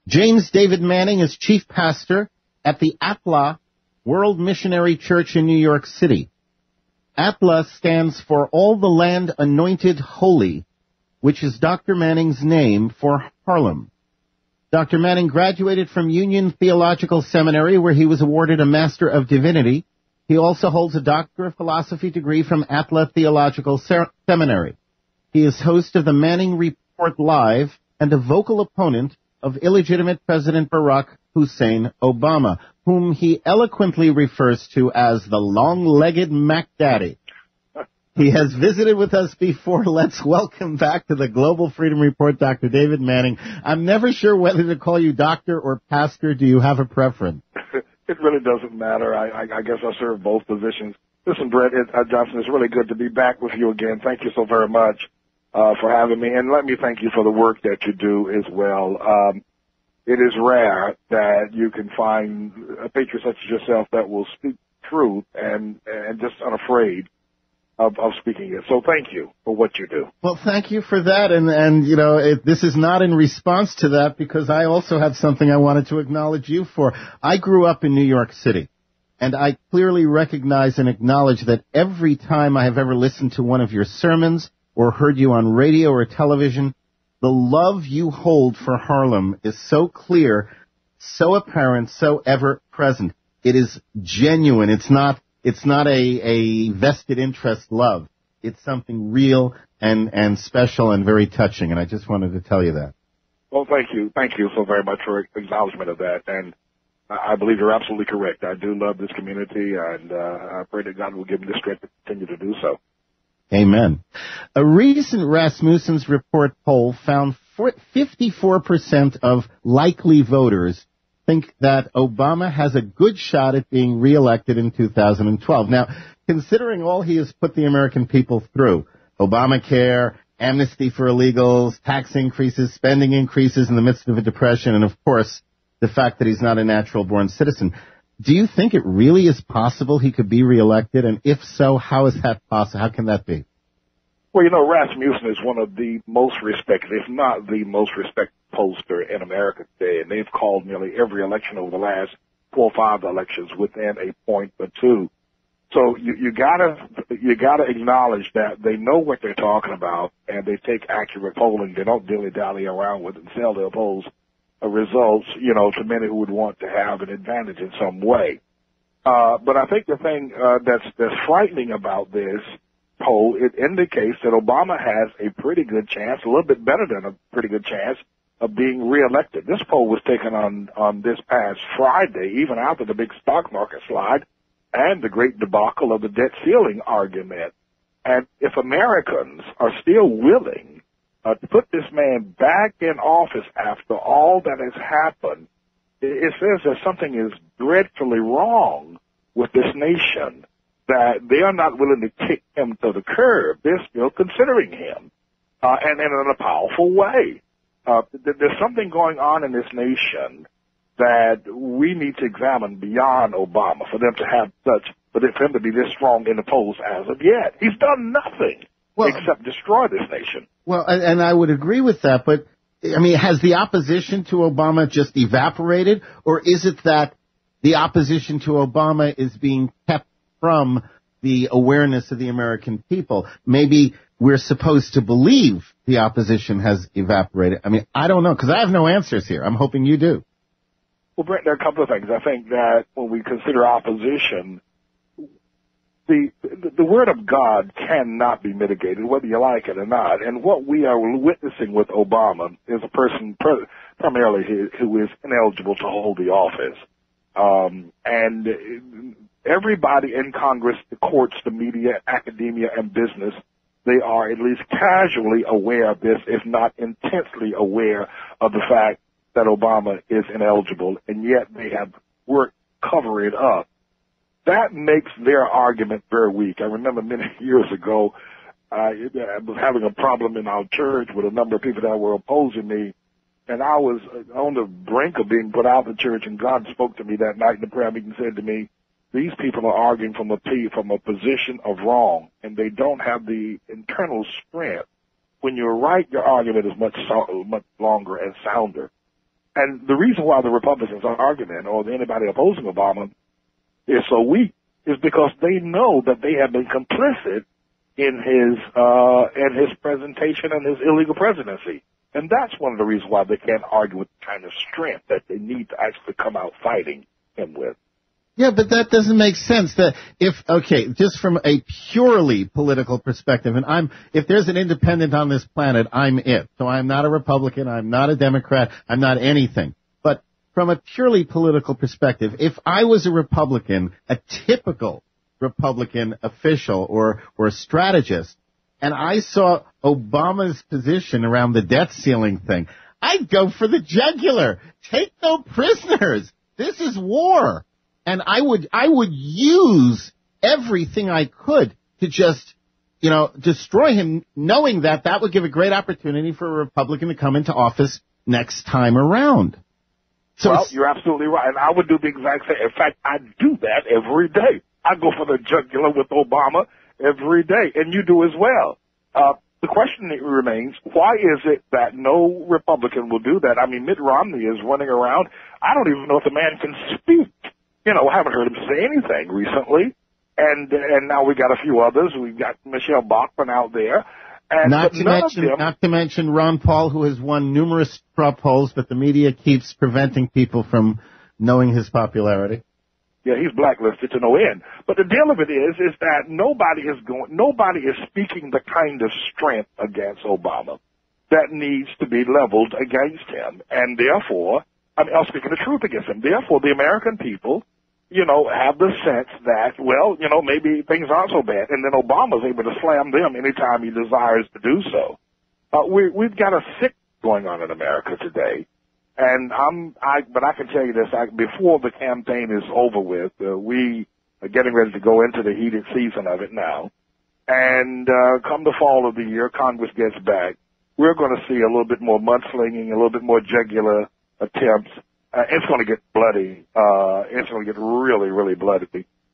James David Manning is chief pastor at the ATLA World Missionary Church in New York City. ATLA stands for All the Land Anointed Holy, which is Dr. Manning's name for Harlem. Dr. Manning graduated from Union Theological Seminary, where he was awarded a Master of Divinity. He also holds a Doctor of Philosophy degree from ATLA Theological Seminary. He is host of the Manning Report Live and a vocal opponent of illegitimate President Barack Hussein Obama, whom he eloquently refers to as the long-legged Mac Daddy. He has visited with us before. Let's welcome back to the Global Freedom Report, Dr. David Manning. I'm never sure whether to call you doctor or pastor. Do you have a preference? It really doesn't matter. I guess I serve both positions. Listen, Brett Johnson, it's really good to be back with you again. Thank you so very much for having me. And let me thank you for the work that you do as well. It is rare that you can find a patriot such as yourself that will speak truth and just unafraid of speaking it. So thank you for what you do. Well, thank you for that. And you know, this is not in response to that, because I also have something I wanted to acknowledge you for. I grew up in New York City, and I clearly recognize and acknowledge that every time I have ever listened to one of your sermons or heard you on radio or television, the love you hold for Harlem is so clear, so apparent, so ever present. It is genuine. It's not a vested interest love. It's something real and special and very touching, and I just wanted to tell you that. Well, thank you. Thank you so very much for acknowledgement of that. And I believe you're absolutely correct. I do love this community, and I pray that God will give me the strength to continue to do so. Amen. A recent Rasmussen's report poll found 54% of likely voters think that Obama has a good shot at being reelected in 2012. Now, considering all he has put the American people through, Obamacare, amnesty for illegals, tax increases, spending increases in the midst of a depression, and of course, the fact that he's not a natural-born citizen, do you think it really is possible he could be reelected? And if so, how is that possible? How can that be? Well, you know, Rasmussen is one of the most respected, if not the most respected pollster in America today, and they've called nearly every election over the last 4 or 5 elections within a point or two. So you gotta acknowledge that they know what they're talking about, and they take accurate polling. They don't dilly-dally around with it and sell their polls results, you know, to many who would want to have an advantage in some way. But I think the thing that's frightening about this poll, it indicates that Obama has a pretty good chance, a little bit better than a pretty good chance, of being reelected. This poll was taken on this past Friday, even after the big stock market slide and the great debacle of the debt ceiling argument. And if Americans are still willing to put this man back in office after all that has happened, it says that something is dreadfully wrong with this nation, that they are not willing to kick him to the curb. They're still considering him, and in a powerful way. There's something going on in this nation that we need to examine beyond Obama for them to have for him to be this strong in the polls as of yet. He's done nothing except destroy this nation. Well, and I would agree with that, but, I mean, has the opposition to Obama just evaporated, or is it that the opposition to Obama is being kept from the awareness of the American people? Maybe we're supposed to believe the opposition has evaporated. I mean, I don't know, because I have no answers here. I'm hoping you do. Well, Brent, there are a couple of things. I think that when we consider opposition, the word of God cannot be mitigated, whether you like it or not. And what we are witnessing with Obama is a person primarily who is ineligible to hold the office. And everybody in Congress, the courts, the media, academia, and business, they are at least casually aware of this, if not intensely aware of the fact that Obama is ineligible, and yet they have worked to cover it up. That makes their argument very weak. I remember many years ago, I was having a problem in our church with a number of people that were opposing me, and I was on the brink of being put out of the church, and God spoke to me that night in the prayer meeting and said to me, these people are arguing from a position of wrong, and they don't have the internal strength. When you're right, your argument is much longer and sounder. And the reason why the Republicans' argument or anybody opposing Obama is so weak is because they know that they have been complicit in his presentation and his illegal presidency. And that's one of the reasons why they can't argue with the kind of strength that they need to actually come out fighting him with. Yeah, but that doesn't make sense. That just from a purely political perspective, and if there's an independent on this planet, I'm it. So I'm not a Republican, I'm not a Democrat, I'm not anything. But from a purely political perspective, if I was a Republican, a typical Republican official or strategist, and I saw Obama's position around the debt ceiling thing, I'd go for the jugular. Take no prisoners. This is war. And I would use everything I could to just, destroy him, knowing that would give a great opportunity for a Republican to come into office next time around. So well, you're absolutely right. And I would do the exact same. In fact, I do that every day. I go for the jugular with Obama every day, and you do as well. The question remains, why is it that no Republican will do that? I mean, Mitt Romney is running around. I don't even know if the man can speak. I haven't heard him say anything recently. And now we got a few others. We've got Michelle Bachmann out there. And not to mention Ron Paul, who has won numerous straw polls, but the media keeps preventing people from knowing his popularity. Yeah, he's blacklisted to no end. But the deal of it is that nobody is speaking the kind of strength against Obama that needs to be leveled against him. And therefore, I'm speaking the truth against him. Therefore, the American people, have the sense that, well, maybe things aren't so bad. And then Obama's able to slam them anytime he desires to do so. We've got a sick going on in America today. And but I can tell you this, before the campaign is over with, we are getting ready to go into the heated season of it now. And, come the fall of the year, Congress gets back. We're going to see a little bit more mudslinging, a little bit more jugular attempts. It's going to get bloody. It's going to get really, really bloody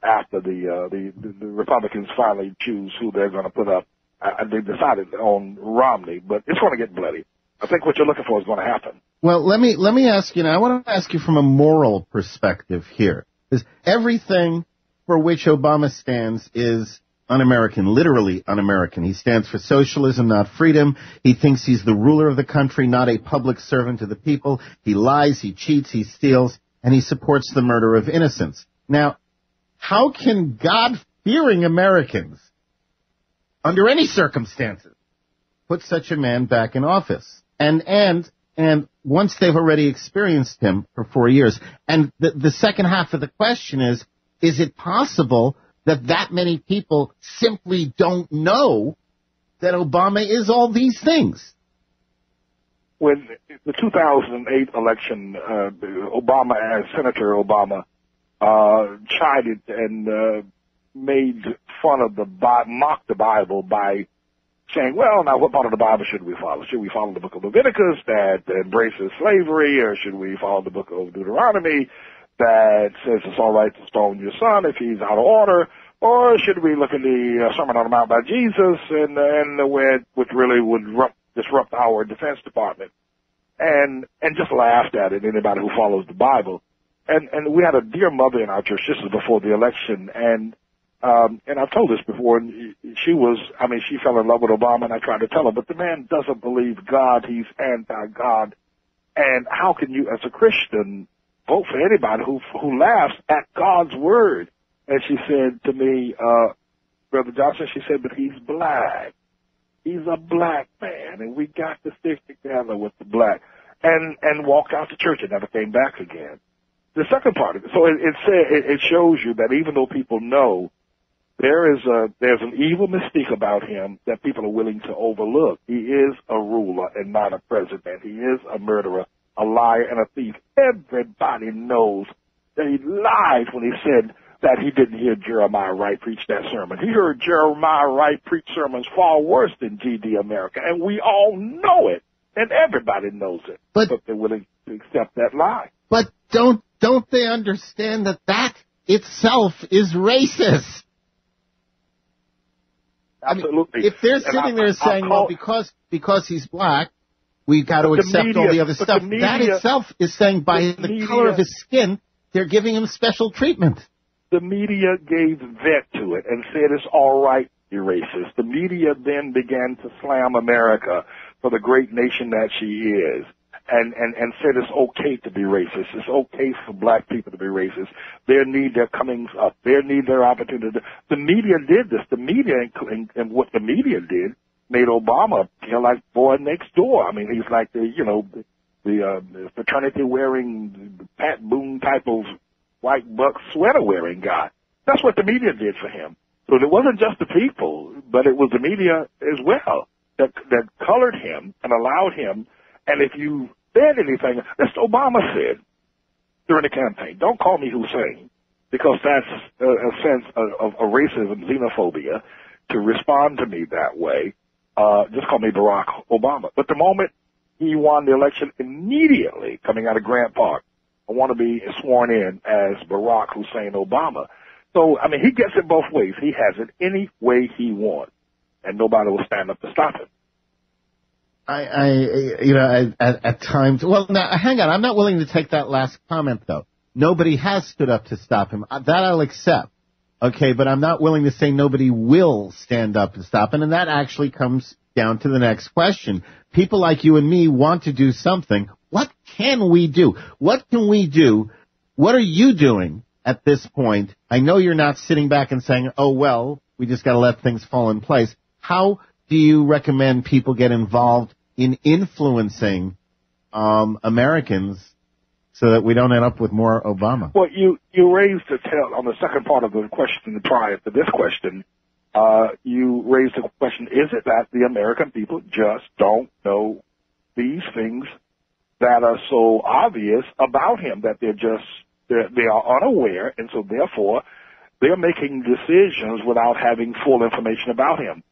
after the Republicans finally choose who they're going to put up. They've decided on Romney, but it's going to get bloody. I think what you're looking for is going to happen. Well, let me ask you now. I want to ask you from a moral perspective here. Is everything for which Obama stands is un-American, literally un-American. He stands for socialism, not freedom. He thinks he's the ruler of the country, not a public servant to the people. He lies, he cheats, he steals, and he supports the murder of innocents. Now, how can God-fearing Americans, under any circumstances, put such a man back in office? And once they've already experienced him for 4 years. And the second half of the question is it possible that many people simply don't know that Obama is all these things? When the 2008 election, Senator Obama, chided and made fun of mocked the Bible by saying, well, now what part of the Bible should we follow? Should we follow the book of Leviticus that embraces slavery, or should we follow the book of Deuteronomy that says it's all right to stone your son if he's out of order? Or should we look at the Sermon on the Mount by Jesus which really would disrupt our Defense Department? And just laughed at it, anybody who follows the Bible. And we had a dear mother in our church, this was before the election, and I've told this before, and she fell in love with Obama, and I tried to tell her, but the man doesn't believe God, he's anti-God. And how can you, as a Christian, vote for anybody who laughs at God's word? And she said to me, Brother Johnson, she said, but he's black. He's a black man, and we got to stick together with the black. And walked out the church and never came back again. The second part of it, so it shows you that even though people know there's an evil mystique about him that people are willing to overlook. He is a ruler and not a president. He is a murderer, a liar, and a thief. Everybody knows that he lied when he said that he didn't hear Jeremiah Wright preach that sermon. He heard Jeremiah Wright preach sermons far worse than G.D. America, and we all know it, and everybody knows it. But they're willing to accept that lie. But don't they understand that itself is racist? Absolutely. I mean, if they're sitting there saying, well, because he's black, we got to accept all the other stuff. That itself is saying by the color of his skin, they're giving him special treatment. The media gave vent to it and said it's all right to be racist. The media then began to slam America for the great nation that she is. And said it's okay to be racist. It's okay for black people to be racist. Their need their comings up. Their need their opportunity. The media did this. The media, and what the media did, made Obama feel like boy next door. I mean, he's like the fraternity wearing Pat Boone type of white buck sweater wearing guy. That's what the media did for him. So it wasn't just the people, but it was the media as well that colored him and allowed him. And if you said anything, Mr. Obama said during the campaign, don't call me Hussein, because that's a sense of racism, xenophobia, to respond to me that way. Just call me Barack Obama. But the moment he won the election, immediately coming out of Grant Park, I want to be sworn in as Barack Hussein Obama. So, I mean, he gets it both ways. He has it any way he wants, and nobody will stand up to stop him. At times, well, now, hang on. I'm not willing to take that last comment, though. Nobody has stood up to stop him. That I'll accept. Okay, but I'm not willing to say nobody will stand up to stop him, and that actually comes down to the next question. People like you and me want to do something. What can we do? What can we do? What are you doing at this point? I know you're not sitting back and saying, oh, well, we just got to let things fall in place. How do you recommend people get involved in influencing Americans so that we don't end up with more Obama? Well, you raised the tail on the second part of the question prior to this question. You raised the question, is it that the American people just don't know these things that are so obvious about him, that they are unaware, and so therefore they're making decisions without having full information about him?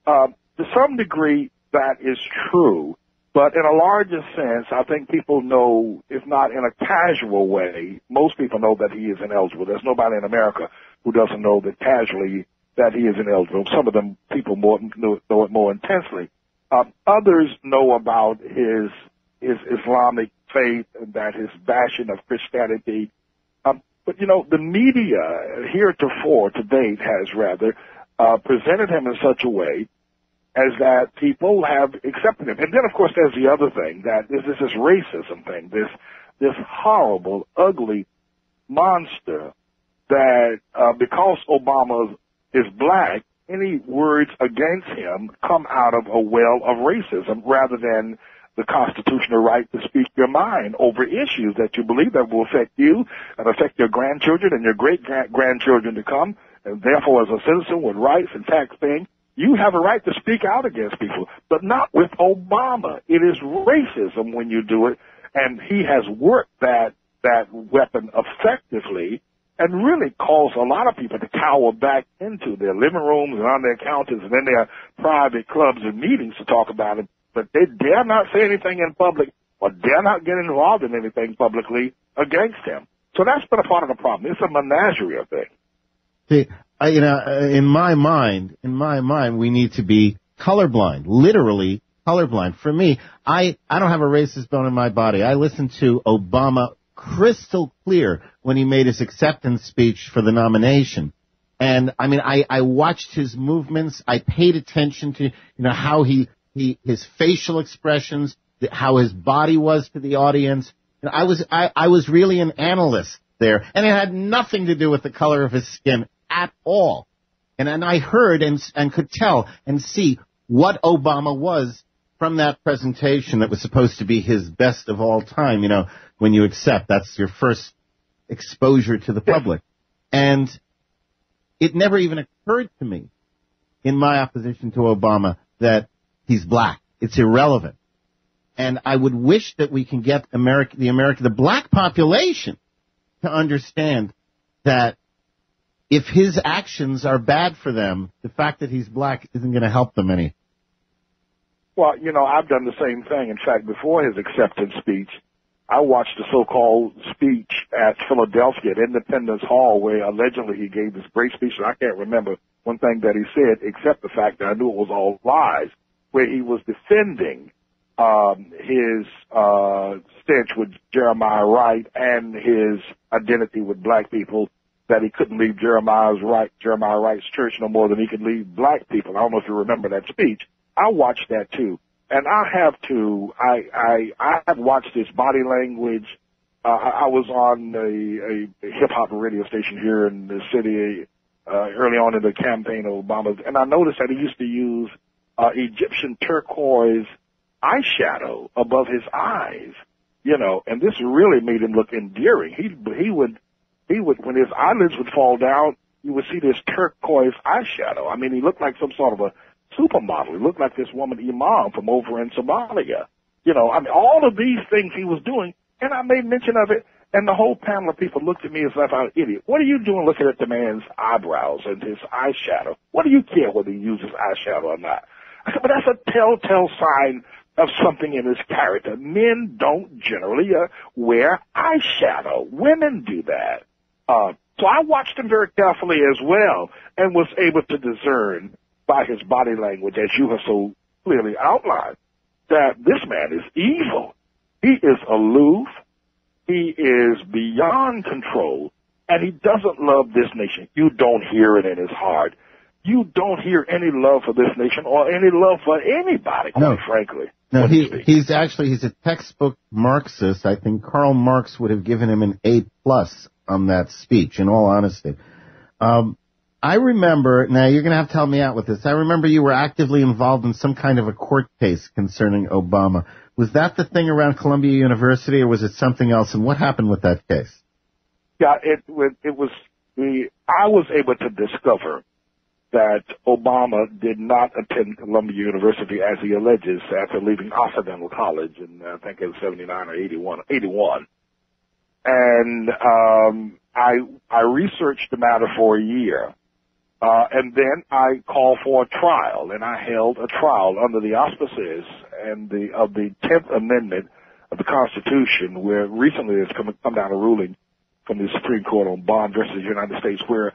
To some degree, that is true, but in a larger sense, I think people know, if not in a casual way, most people know that he is ineligible. There's nobody in America who doesn't know that casually that he is ineligible. Some of them people know it more intensely. Others know about his Islamic faith and that his bashing of Christianity. But, the media heretofore, to date, has rather presented him in such a way as that people have accepted him. And then, of course, there's the other thing, that is this racism thing, this horrible, ugly monster that because Obama is black, any words against him come out of a well of racism rather than the constitutional right to speak your mind over issues that you believe that will affect you and affect your grandchildren and your great-grandchildren to come. And therefore, as a citizen with rights and taxpaying, you have a right to speak out against people, but not with Obama. It is racism when you do it, and he has worked that weapon effectively and really caused a lot of people to cower back into their living rooms and on their counters and in their private clubs and meetings to talk about it. But they dare not say anything in public or dare not get involved in anything publicly against him. So that's been a part of the problem. It's a menagerie of things. See, in my mind, we need to be colorblind, literally colorblind. For me, I don't have a racist bone in my body. I listened to Obama crystal clear when he made his acceptance speech for the nomination. And I watched his movements. I paid attention to, how his facial expressions, how his body was to the audience. And I was really an analyst there, and it had nothing to do with the color of his skin at all. And I heard and could tell and see what Obama was from that presentation that was supposed to be his best of all time. When you accept, that's your first exposure to the public. And it never even occurred to me in my opposition to Obama that he's black. It's irrelevant. And I would wish that we can get the black population to understand that if his actions are bad for them, the fact that he's black isn't going to help them any. Well, I've done the same thing. In fact, before his acceptance speech, I watched the so-called speech at Philadelphia at Independence Hall where allegedly he gave this great speech, and I can't remember one thing that he said except the fact that I knew it was all lies, where he was defending his stench with Jeremiah Wright and his identity with black people, that he couldn't leave Jeremiah Wright's church no more than he could leave black people. I don't know if you remember that speech. I watched that too. And I have watched his body language. I was on a hip-hop radio station here in the city early on in the campaign of Obama, and I noticed that he used to use Egyptian turquoise eyeshadow above his eyes, and this really made him look endearing. He would, when his eyelids would fall down, you would see this turquoise eyeshadow. I mean, he looked like some sort of a supermodel. He looked like this woman Iman from over in Somalia. All of these things he was doing, and I made mention of it, and the whole panel of people looked at me as if I was an idiot. What are you doing looking at the man's eyebrows and his eyeshadow? What do you care whether he uses eyeshadow or not? I said, but that's a telltale sign of something in his character. Men don't generally wear eyeshadow. Women do that. So I watched him very carefully as well and was able to discern by his body language, as you have so clearly outlined, that this man is evil. He is aloof. He is beyond control, and he doesn't love this nation. You don't hear it in his heart. You don't hear any love for this nation or any love for anybody, quite frankly. No, he's a textbook Marxist. I think Karl Marx would have given him an A+ on that speech, in all honesty. I remember, now you're going to have to help me out with this. I remember you were actively involved in some kind of a court case concerning Obama. Was that the thing around Columbia University, or was it something else? And what happened with that case? Yeah, I was able to discover that Obama did not attend Columbia University as he alleges after leaving Occidental College in, I think it was 79 or 81. And I researched the matter for a year. And then I called for a trial, and I held a trial under the auspices of the 10th Amendment of the Constitution, where recently there's come down a ruling from the Supreme Court on Bond versus United States, where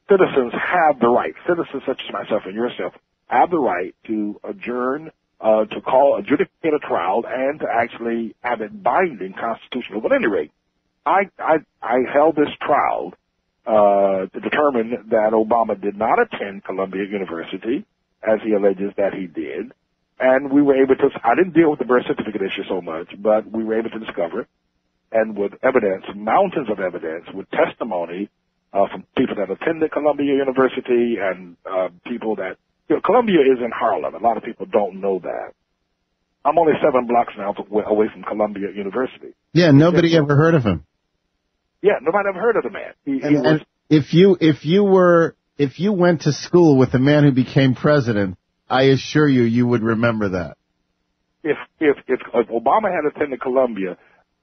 citizens have the right, citizens such as myself and yourself, have the right to adjourn, adjudicate a trial, and to actually have it binding constitutional. But at any rate, I held this trial to determine that Obama did not attend Columbia University, as he alleges that he did. And we were able to, I didn't deal with the birth certificate issue so much, but we were able to discover it. And with evidence, mountains of evidence, with testimony from people that attended Columbia University and people that, Columbia is in Harlem. A lot of people don't know that. I'm only 7 blocks now away from Columbia University. Yeah, nobody ever heard of him. Yeah, nobody ever heard of the man. And if you went to school with the man who became president, I assure you would remember that. If Obama had attended Columbia,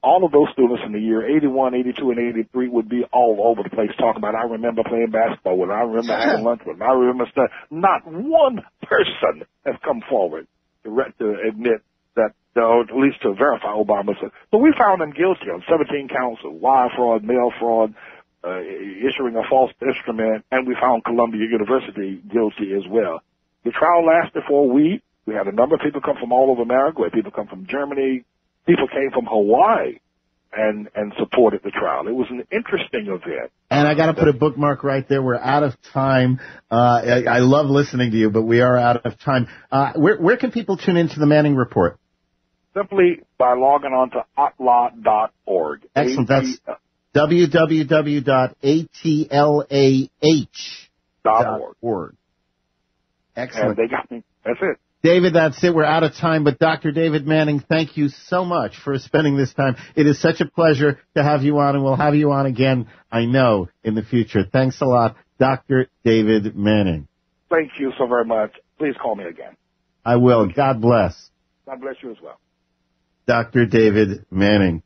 all of those students in the year 81, 82, and 83 would be all over the place talking about, I remember playing basketball with him, I remember having lunch with him, I remember stuff. Not one person has come forward to admit that, or at least to verify Obama's. So we found him guilty on 17 counts of wire fraud, mail fraud, issuing a false instrument, and we found Columbia University guilty as well. The trial lasted for a week. We had a number of people come from all over America. We had people come from Germany. People came from Hawaii and supported the trial. It was an interesting event. And I got to put a bookmark right there. We're out of time. I love listening to you, but we are out of time. Where can people tune into the Manning Report? Simply by logging on to atlah.org. Excellent. That's www.atlah.org. Excellent. And they got me. That's it. David, that's it. We're out of time. But Dr. David Manning, thank you so much for spending this time. It is such a pleasure to have you on, and we'll have you on again, I know, in the future. Thanks a lot, Dr. David Manning. Thank you so very much. Please call me again. I will. God bless. God bless you as well. Dr. David Manning.